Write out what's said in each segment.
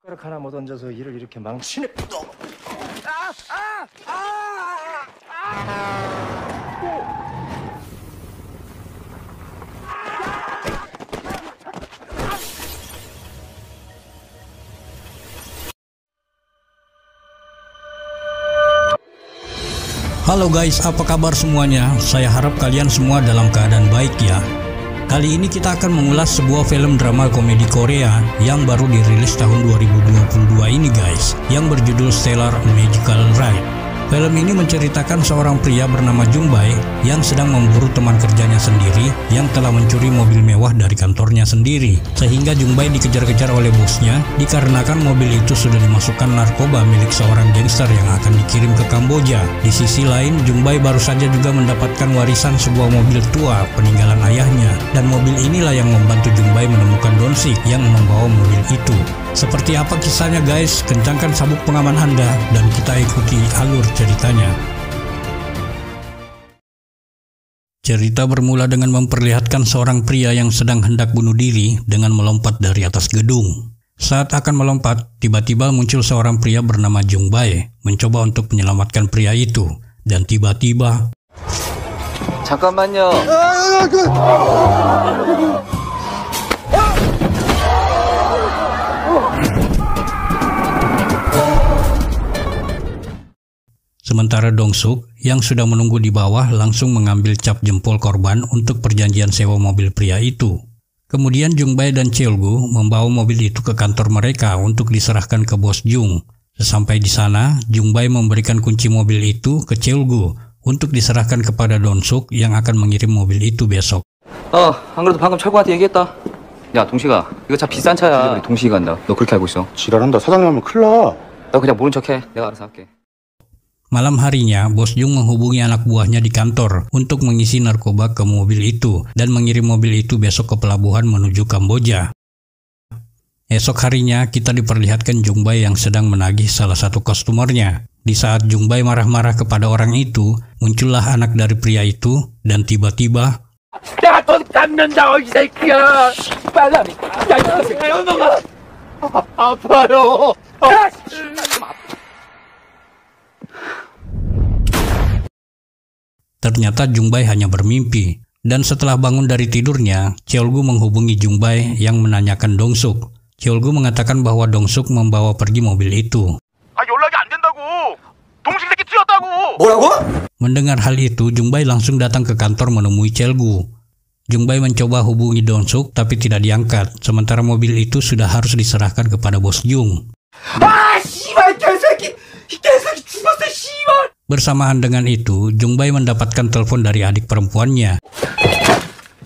하나 못 얹어서 일을 이렇게 망치네. Halo guys, apa kabar semuanya? Saya harap kalian semua dalam keadaan baik ya. Kali ini kita akan mengulas sebuah film drama komedi Korea yang baru dirilis tahun 2022 ini guys, yang berjudul Stellar Magical Ride. Film ini menceritakan seorang pria bernama Jung Bae yang sedang memburu teman kerjanya sendiri yang telah mencuri mobil mewah dari kantornya sendiri. Sehingga Jung Bae dikejar-kejar oleh bosnya dikarenakan mobil itu sudah dimasukkan narkoba milik seorang gangster yang akan dikirim ke Kamboja. Di sisi lain, Jung Bae baru saja juga mendapatkan warisan sebuah mobil tua peninggalan ayahnya, dan mobil inilah yang membantu Jung Bae menemukan Donsik yang membawa mobil itu. Seperti apa kisahnya guys? Kencangkan sabuk pengaman Anda dan kita ikuti alur ceritanya. Cerita bermula dengan memperlihatkan seorang pria yang sedang hendak bunuh diri dengan melompat dari atas gedung. Saat akan melompat, tiba-tiba muncul seorang pria bernama Jung Bae mencoba untuk menyelamatkan pria itu, dan tiba-tiba 잠깐만요. Sementara Dongsuk yang sudah menunggu di bawah langsung mengambil cap jempol korban untuk perjanjian sewa mobil pria itu. Kemudian Jung Bae dan Cheolgu membawa mobil itu ke kantor mereka untuk diserahkan ke bos Jung. Sesampai di sana, Jung Bae memberikan kunci mobil itu ke Cheolgu untuk diserahkan kepada Donsuk yang akan mengirim mobil itu besok. 안 그래도 방금 철구한테 얘기했다. 야, 동식아, 이거 차 비싼 차야. 동식이 간다. 너 그렇게 알고 있어? 지랄한다. 사장님 하면 큰일 나. 너 그냥 모른 척해. 내가 알아서 할게. Malam harinya, bos Jung menghubungi anak buahnya di kantor untuk mengisi narkoba ke mobil itu dan mengirim mobil itu besok ke pelabuhan menuju Kamboja. Esok harinya, kita diperlihatkan Jung Bae yang sedang menagih salah satu customernya. Di saat Jung Bae marah-marah kepada orang itu, muncullah anak dari pria itu dan tiba-tiba 내가 돈 갚는다고 이 새끼야. 빨리. 야, 이 새끼야. 아파요. Ternyata Jung Bae hanya bermimpi, dan setelah bangun dari tidurnya, Cheolgu menghubungi Jung Bae yang menanyakan Dongsuk. Cheolgu mengatakan bahwa Dongsuk membawa pergi mobil itu. 연락이 안 된다고. 동식 새끼 튀었다고. 뭐라고? Mendengar hal itu, Jung Bae langsung datang ke kantor menemui Cheolgu. Jung Bae mencoba hubungi Donsuk tapi tidak diangkat, sementara mobil itu sudah harus diserahkan kepada bos Jung. 씨발 개새끼. 이 개새끼 죽었어 씨발. Bersamaan dengan itu, Jung Bae mendapatkan telepon dari adik perempuannya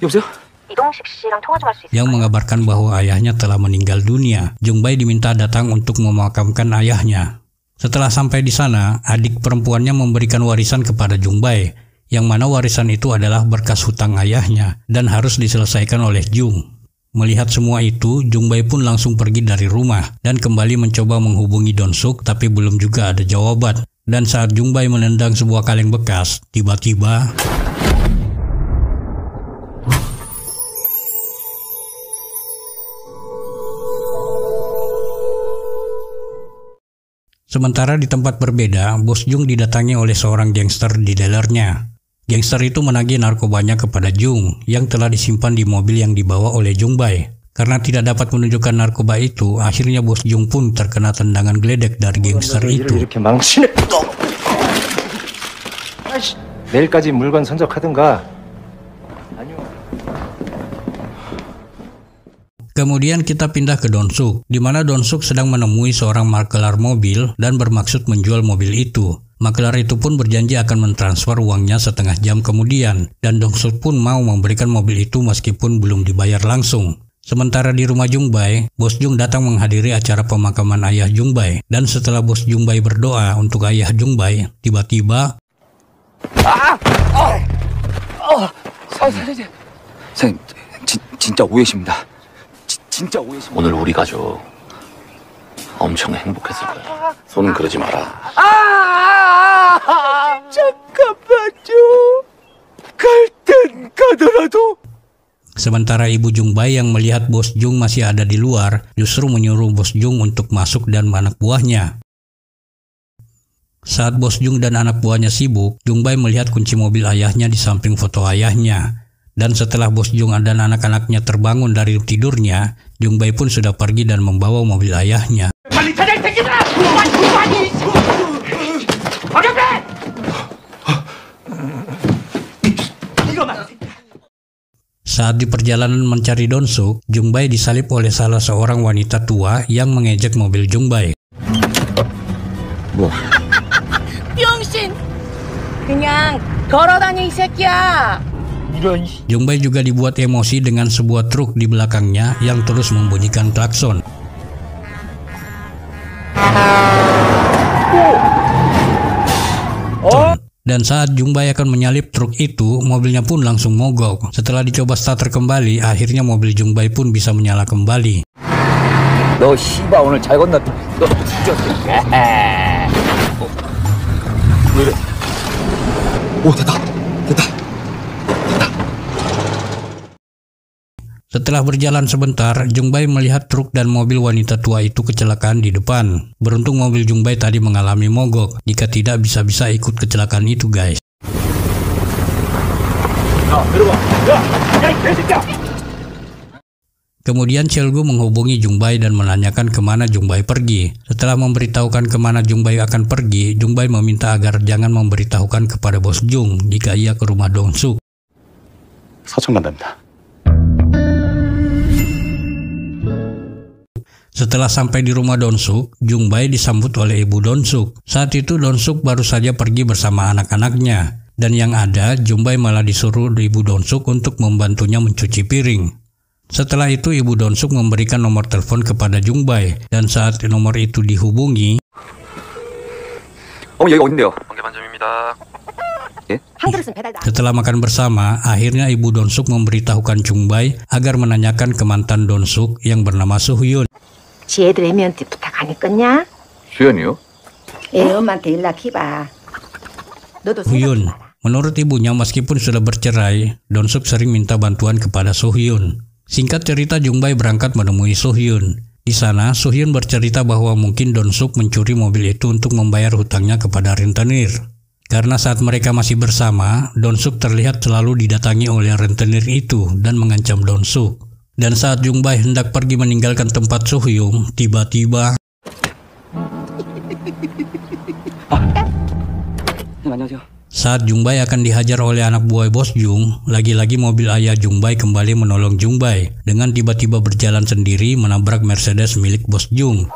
여보세요? 이동식 씨랑 통화 좀 할 수 있을까요? yang mengabarkan bahwa ayahnya telah meninggal dunia. Jung Bae diminta datang untuk memakamkan ayahnya. Setelah sampai di sana, adik perempuannya memberikan warisan kepada Jung Bae, yang mana warisan itu adalah berkas hutang ayahnya dan harus diselesaikan oleh Jung. Melihat semua itu, Jung Bae pun langsung pergi dari rumah dan kembali mencoba menghubungi Donsuk tapi belum juga ada jawaban. Dan saat Jung Bae menendang sebuah kaleng bekas, tiba-tiba sementara di tempat berbeda, bos Jung didatangi oleh seorang gangster di dealernya. Gangster itu menagih narkobanya kepada Jung yang telah disimpan di mobil yang dibawa oleh Jung Bae. Karena tidak dapat menunjukkan narkoba itu, akhirnya bos Jung pun terkena tendangan geledek dari gangster itu. 이렇게 망치네. 내일까지 물건 선적하든가. Kemudian kita pindah ke Donsuk, di mana Donsuk sedang menemui seorang makelar mobil dan bermaksud menjual mobil itu. Makelar itu pun berjanji akan mentransfer uangnya setengah jam kemudian, dan Dongsuk pun mau memberikan mobil itu meskipun belum dibayar langsung. Sementara di rumah Jung Bae, bos Jung datang menghadiri acara pemakaman ayah Jung Bae, dan setelah bos Jung Bae berdoa untuk ayah Jung Bae, tiba-tiba 사장님, 진짜 오해십니다. 진짜 오해십니다. 오늘 우리 가족 엄청 행복했을 거야. 손은 그러지 마라. 잠깐만요. 갈 땐 가더라도 Sementara ibu Jungbai yang melihat Bos Jung masih ada di luar, justru menyuruh Bos Jung untuk masuk dan anak buahnya. Saat Bos Jung dan anak buahnya sibuk, Jungbai melihat kunci mobil ayahnya di samping foto ayahnya. Dan setelah Bos Jung dan anak-anaknya terbangun dari tidurnya, Jungbai pun sudah pergi dan membawa mobil ayahnya. Saat di perjalanan mencari Donsuk, Jungbai disalip oleh salah seorang wanita tua yang mengejek mobil Jungbai. 병신! 그냥 걸어다녀 이 새끼야! Jungbai juga dibuat emosi dengan sebuah truk di belakangnya yang terus membunyikan klakson. Dan saat Jungbai akan menyalip truk itu, mobilnya pun langsung mogok. Setelah dicoba starter kembali, akhirnya mobil Jungbai pun bisa menyala kembali. 너 씨바 오늘 잘 건넜다. 너 뒤졌어. 왜 이래? 오 됐다. Setelah berjalan sebentar, Jungbai melihat truk dan mobil wanita tua itu kecelakaan di depan. Beruntung mobil Jungbai tadi mengalami mogok. Jika tidak, bisa-bisa ikut kecelakaan itu, guys. Kemudian Cheolgu menghubungi Jungbai dan menanyakan kemana Jungbai pergi. Setelah memberitahukan kemana Jungbai akan pergi, Jungbai meminta agar jangan memberitahukan kepada Bos Jung jika ia ke rumah Donsuk. 서천 간답니다. Setelah sampai di rumah Donsuk, Jungbai disambut oleh ibu Donsuk. Saat itu Donsuk baru saja pergi bersama anak-anaknya. Dan yang ada, Jungbai malah disuruh ibu Donsuk untuk membantunya mencuci piring. Setelah itu ibu Donsuk memberikan nomor telepon kepada Jungbai. Dan saat nomor itu dihubungi, 여기가 어딘데요? 번개반점입니다. setelah makan bersama, akhirnya ibu Donsuk memberitahukan Jungbai agar menanyakan ke mantan Donsuk yang bernama Suhyun. 지 애들 애미한테 부탁 안 했겠냐? 수연이요? 애 엄마한테 연락해봐. 너도 Hyun, menurut ibunya meskipun sudah bercerai, Donsuk sering minta bantuan kepada Suhyun. Singkat cerita, Jungbai berangkat menemui Suhyun. Di sana, Suhyun bercerita bahwa mungkin Donsuk mencuri mobil itu untuk membayar hutangnya kepada rentenir. Karena saat mereka masih bersama, Donsuk terlihat selalu didatangi oleh rentenir itu dan mengancam Donsuk. Dan saat Jungbai hendak pergi meninggalkan tempat Suhyun, tiba-tiba 안녕하세요. saat Jungbai akan dihajar oleh anak buah Bos Jung, lagi-lagi mobil ayah Jungbai kembali menolong Jungbai dengan tiba-tiba berjalan sendiri menabrak Mercedes milik Bos Jung.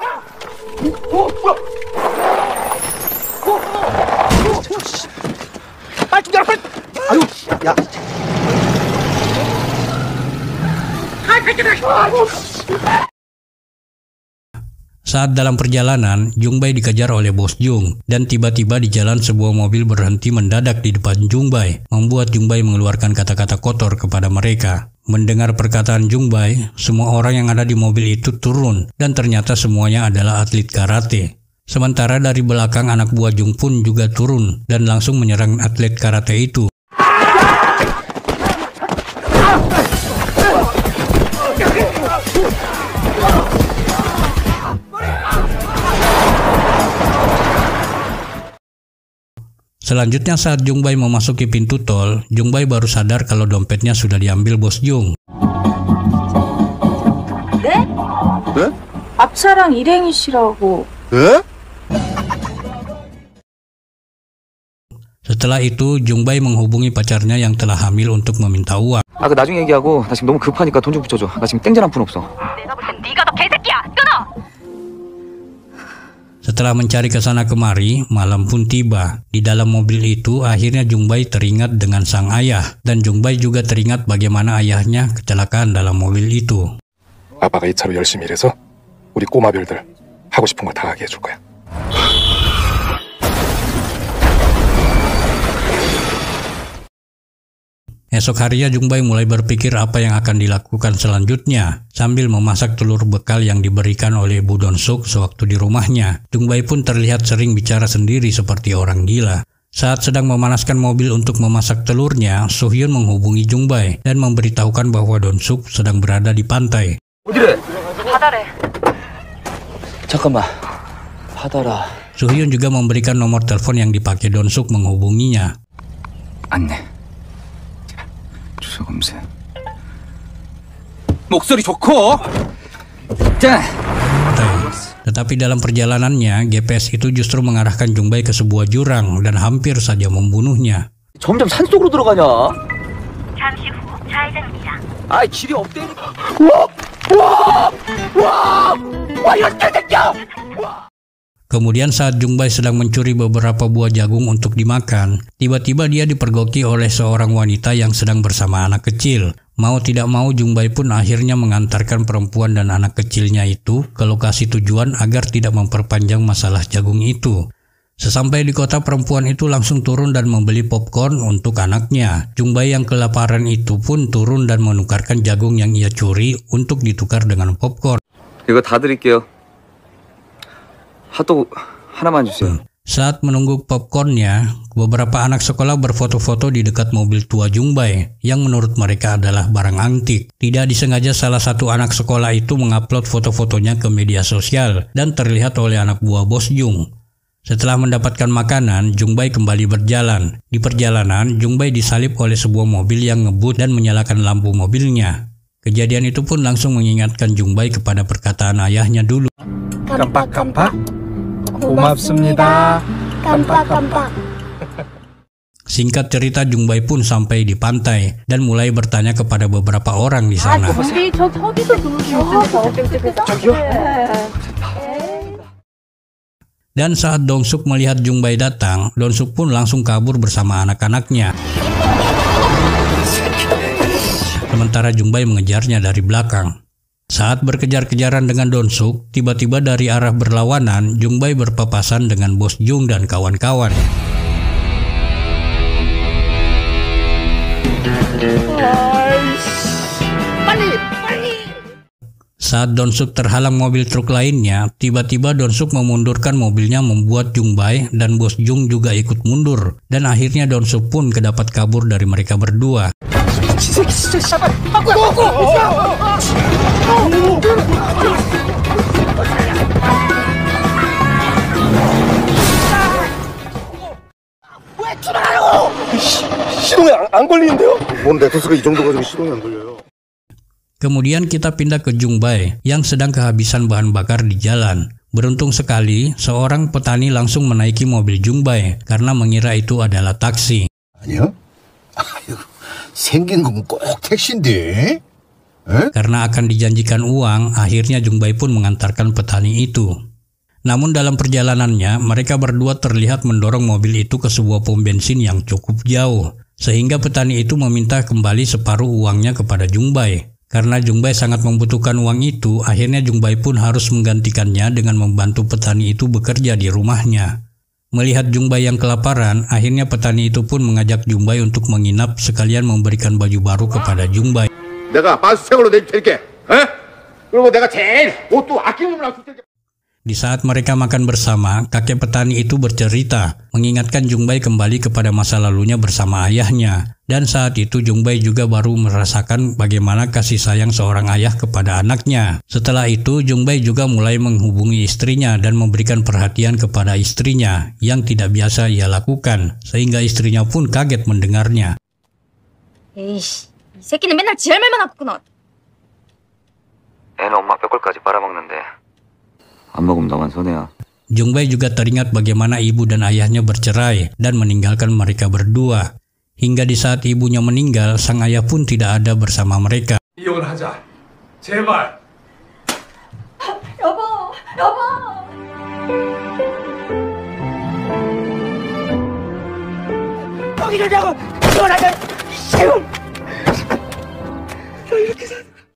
Saat dalam perjalanan, Jungbai dikejar oleh Bos Jung, dan tiba-tiba di jalan sebuah mobil berhenti mendadak di depan Jungbai, membuat Jungbai mengeluarkan kata-kata kotor kepada mereka. Mendengar perkataan Jungbai, semua orang yang ada di mobil itu turun, dan ternyata semuanya adalah atlet karate. Sementara dari belakang anak buah Jung pun juga turun, dan langsung menyerang atlet karate itu. Selanjutnya saat Jungbai memasuki pintu tol, Jungbai baru sadar kalau dompetnya sudah diambil Bos Jung. 네? 네? 앞차랑 일행이시라고. 네? Setelah itu, Jungbai menghubungi pacarnya yang telah hamil untuk meminta uang. 그 나중에 얘기하고 나 지금 너무 급하니까 돈 좀 붙여줘. 나 지금 땡전 한 푼 없어. 내가 볼 땐 네가 더 개새끼야. 끊어. Setelah mencari ke sana kemari, malam pun tiba. Di dalam mobil itu, akhirnya Jungbai teringat dengan sang ayah. Dan Jungbai juga teringat bagaimana ayahnya kecelakaan dalam mobil itu. 아빠가 이 차로 열심히 일해서 우리 꼬마별들 하고 싶은 거 다 하게 해줄 거야. Esok harinya Jungbai mulai berpikir apa yang akan dilakukan selanjutnya. Sambil memasak telur bekal yang diberikan oleh Bu Donsuk sewaktu di rumahnya. Jungbai pun terlihat sering bicara sendiri seperti orang gila. Saat sedang memanaskan mobil untuk memasak telurnya, So-hyun menghubungi Jung-bae dan memberitahukan bahwa Don-suk sedang berada di pantai. 어디래? 바다래. 잠깐만. 바다라. So-hyun juga memberikan nomor telepon yang dipakai Don-suk menghubunginya. 안내. 주소 검색. 목소리 좋고. 자. Tetapi dalam perjalanannya, GPS itu justru mengarahkan Jung-bae ke sebuah jurang dan hampir saja membunuhnya. 점점 산속으로 들어가냐? 잠시 후 좌회전입니다. 아이 길이 없대니까. 와 이런 개새끼야! Kemudian saat Jung-bae sedang mencuri beberapa buah jagung untuk dimakan, tiba-tiba dia dipergoki oleh seorang wanita yang sedang bersama anak kecil. Mau tidak mau Jung-bae pun akhirnya mengantarkan perempuan dan anak kecilnya itu ke lokasi tujuan agar tidak memperpanjang masalah jagung itu. Sesampai di kota, perempuan itu langsung turun dan membeli popcorn untuk anaknya. Jung-bae yang kelaparan itu pun turun dan menukarkan jagung yang ia curi untuk ditukar dengan popcorn. 이거 다 드릴게요. 핫도그 하나만 주세요. Saat menunggu popcornnya, beberapa anak sekolah berfoto-foto di dekat mobil tua Jung-bae yang menurut mereka adalah barang antik. Tidak disengaja salah satu anak sekolah itu mengupload foto-fotonya ke media sosial dan terlihat oleh anak buah bos Jung. Setelah mendapatkan makanan, Jung-bae kembali berjalan. Di perjalanan, Jung-bae disalip oleh sebuah mobil yang ngebut dan menyalakan lampu mobilnya. Kejadian itu pun langsung mengingatkan Jung-bae kepada perkataan ayahnya dulu. 깜빡깜빡. 고맙습니다. 깜빡깜빡. Singkat cerita, Jung-bae pun sampai di pantai dan mulai bertanya kepada beberapa orang di sana. 우리 저기서 저기요? Dan saat Dong-suk melihat Jung-bae datang, Don-suk pun langsung kabur bersama anak-anaknya. Sementara Jung-bae mengejarnya dari belakang. Saat berkejar-kejaran dengan Don-suk, tiba-tiba dari arah berlawanan, Jung-bae berpapasan dengan bos Jung dan kawan-kawan. Saat Don-suk terhalang mobil truk lainnya, tiba-tiba Don-suk memundurkan mobilnya membuat Jung-bae dan bos Jung juga ikut mundur. Dan akhirnya Don-suk pun kedapat kabur dari mereka berdua. 시동에 안 걸리는데요? 뭔 넥서스가 이 정도 가지고 시동이 안 걸려요? Kemudian kita pindah ke Jung-bae yang sedang kehabisan bahan bakar di jalan. Beruntung sekali, seorang petani langsung menaiki mobil Jung-bae karena mengira itu adalah taksi. 아니요? 아유, 생긴 건 꼭 택시인데. Karena akan dijanjikan uang, akhirnya Jung-bae pun mengantarkan petani itu. Namun dalam perjalanannya, mereka berdua terlihat mendorong mobil itu ke sebuah pom bensin yang cukup jauh. Sehingga petani itu meminta kembali separuh uangnya kepada Jung-bae. Karena Jung-bae sangat membutuhkan uang itu, akhirnya Jung-bae pun harus menggantikannya dengan membantu petani itu bekerja di rumahnya. Melihat Jung-bae yang kelaparan, akhirnya petani itu pun mengajak Jung-bae untuk menginap sekalian memberikan baju baru kepada Jung-bae. 내가 반수생으로 내줄게. 그리고 내가 제일 옷도 아끼는 걸 줄 테니까. Di saat mereka makan bersama, kakek petani itu bercerita, mengingatkan Jung-bae kembali kepada masa lalunya bersama ayahnya. Dan saat itu Jung-bae juga baru merasakan bagaimana kasih sayang seorang ayah kepada anaknya. Setelah itu Jung-bae juga mulai menghubungi istrinya dan memberikan perhatian kepada istrinya yang tidak biasa ia lakukan, sehingga istrinya pun kaget mendengarnya. 에이씨, 이 새끼는 맨날 지 할말만 하고 끊어. 애는 엄마 뼈골까지 빨아먹는데 안 먹으면 너만 손해야. Jung-bae juga teringat bagaimana ibu dan ayahnya bercerai dan meninggalkan mereka berdua. Hingga di saat ibunya meninggal, sang ayah pun tidak ada bersama mereka. 이혼하자. 제발. 여보. 거기를 이혼하자.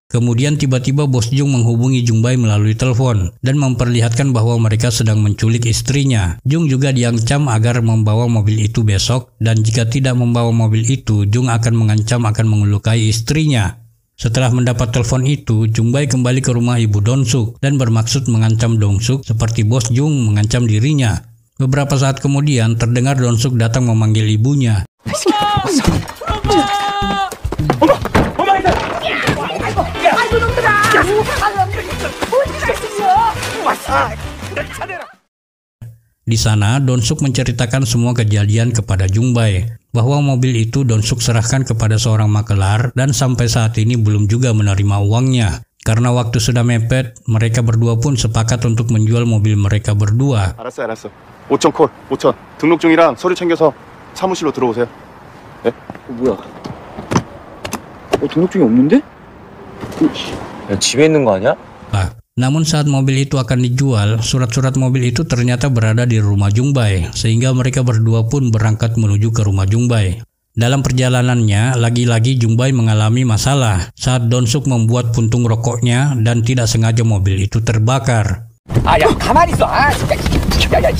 Kemudian tiba-tiba bos Jung menghubungi Jung-bae melalui telepon dan memperlihatkan bahwa mereka sedang menculik istrinya. Jung juga diancam agar membawa mobil itu besok dan jika tidak membawa mobil itu, Jung akan mengancam akan melukai istrinya. Setelah mendapat telepon itu, Jung-bae kembali ke rumah ibu Don-suk dan bermaksud mengancam Dong-suk seperti bos Jung mengancam dirinya. Beberapa saat kemudian terdengar Donsuk datang memanggil ibunya. Di sana, Donsuk menceritakan semua kejadian kepada Jungbae, bahwa mobil itu Donsuk serahkan kepada seorang makelar dan sampai saat ini belum juga menerima uangnya. Karena waktu sudah mepet, mereka berdua pun sepakat untuk menjual mobil mereka berdua. 알았어. 5천 콜, 5천. 등록 중이랑 서류 챙겨서 사무실로 들어오세요. 네? 뭐야? 등록증이 없는데? 야, 집에 있는 거 아니야? Namun saat mobil itu akan dijual, surat-surat mobil itu ternyata berada di rumah Jungbae, sehingga mereka berdua pun berangkat menuju ke rumah Jungbae. Dalam perjalanannya, lagi-lagi Jungbae mengalami masalah saat Donsuk membuat puntung rokoknya dan tidak sengaja mobil itu terbakar. 야, 가만히 있어. 진짜. 야.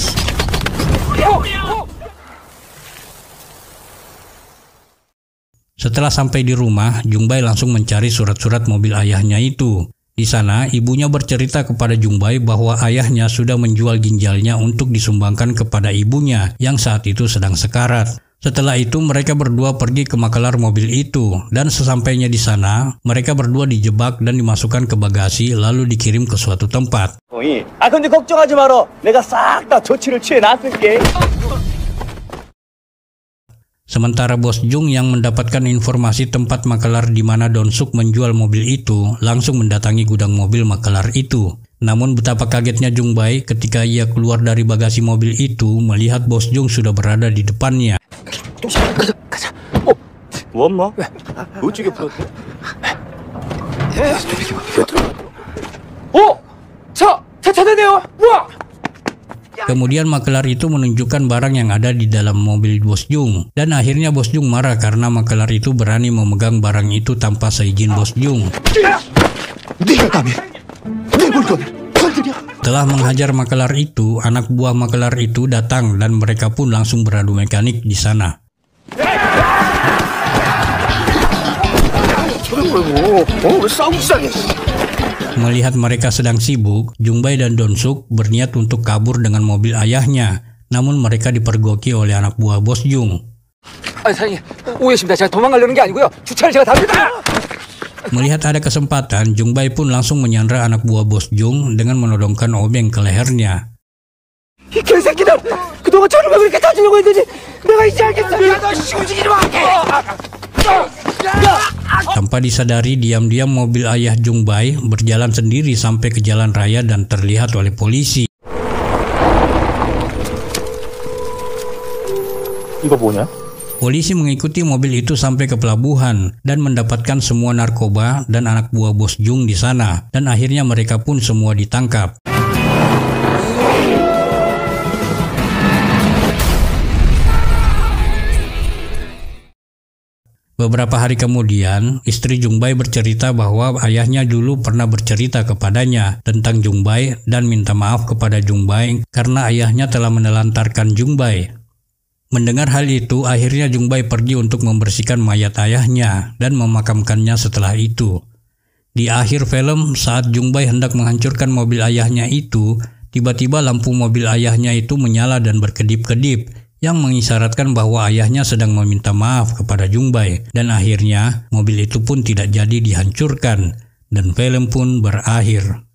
Setelah sampai di rumah, Jungbae langsung mencari surat-surat mobil ayahnya itu. Di sana, ibunya bercerita kepada Jungbae bahwa ayahnya sudah menjual ginjalnya untuk disumbangkan kepada ibunya yang saat itu sedang sekarat. Setelah itu, mereka berdua pergi ke makelar mobil itu, dan sesampainya di sana, mereka berdua dijebak dan dimasukkan ke bagasi lalu dikirim ke suatu tempat. 근데 걱정하지 마라. 내가 싹 다 조치를 취해 놨을게. Sementara Bos Jung yang mendapatkan informasi tempat makelar di mana Donsuk menjual mobil itu langsung mendatangi gudang mobil makelar itu. Namun betapa kagetnya Jungbae ketika ia keluar dari bagasi mobil itu melihat Bos Jung sudah berada di depannya. 가자. 뭐 엄마? 어찌게 풀었대? 찾아내요. 우와! Kemudian makelar itu menunjukkan barang yang ada di dalam mobil Bos Jung. Dan akhirnya Bos Jung marah karena makelar itu berani memegang barang itu tanpa seizin Bos Jung. Setelah menghajar makelar itu, anak buah makelar itu datang dan mereka pun langsung beradu mekanik di sana. Melihat mereka sedang sibuk, Jungbae dan Donsuk berniat untuk kabur dengan mobil ayahnya. Namun mereka dipergoki oleh anak buah Bos Jung. 사장님, 오해십니다. 제가 도망가려는 게 아니고요. 주차를 제가 답니다. Melihat ada kesempatan, Jungbae pun langsung menyandra anak buah Bos Jung dengan menodongkan obeng ke lehernya. 이 개새끼들! 그동안 저를 왜 그렇게 다주려고 했는지 내가 이제 알겠어. 야, 너 움직이지 마! Tanpa disadari, diam-diam mobil ayah Jungbae berjalan sendiri sampai ke jalan raya dan terlihat oleh polisi. 이거 뭐냐? Polisi mengikuti mobil itu sampai ke pelabuhan dan mendapatkan semua narkoba dan anak buah Bos Jung di sana, dan akhirnya mereka pun semua ditangkap. Beberapa hari kemudian, istri Jungbae bercerita bahwa ayahnya dulu pernah bercerita kepadanya tentang Jungbae dan minta maaf kepada Jungbae karena ayahnya telah menelantarkan Jungbae. Mendengar hal itu, akhirnya Jungbae pergi untuk membersihkan mayat ayahnya dan memakamkannya setelah itu. Di akhir film, saat Jungbae hendak menghancurkan mobil ayahnya itu, tiba-tiba lampu mobil ayahnya itu menyala dan berkedip-kedip, yang mengisyaratkan bahwa ayahnya sedang meminta maaf kepada Jungbae, dan akhirnya mobil itu pun tidak jadi dihancurkan, dan film pun berakhir.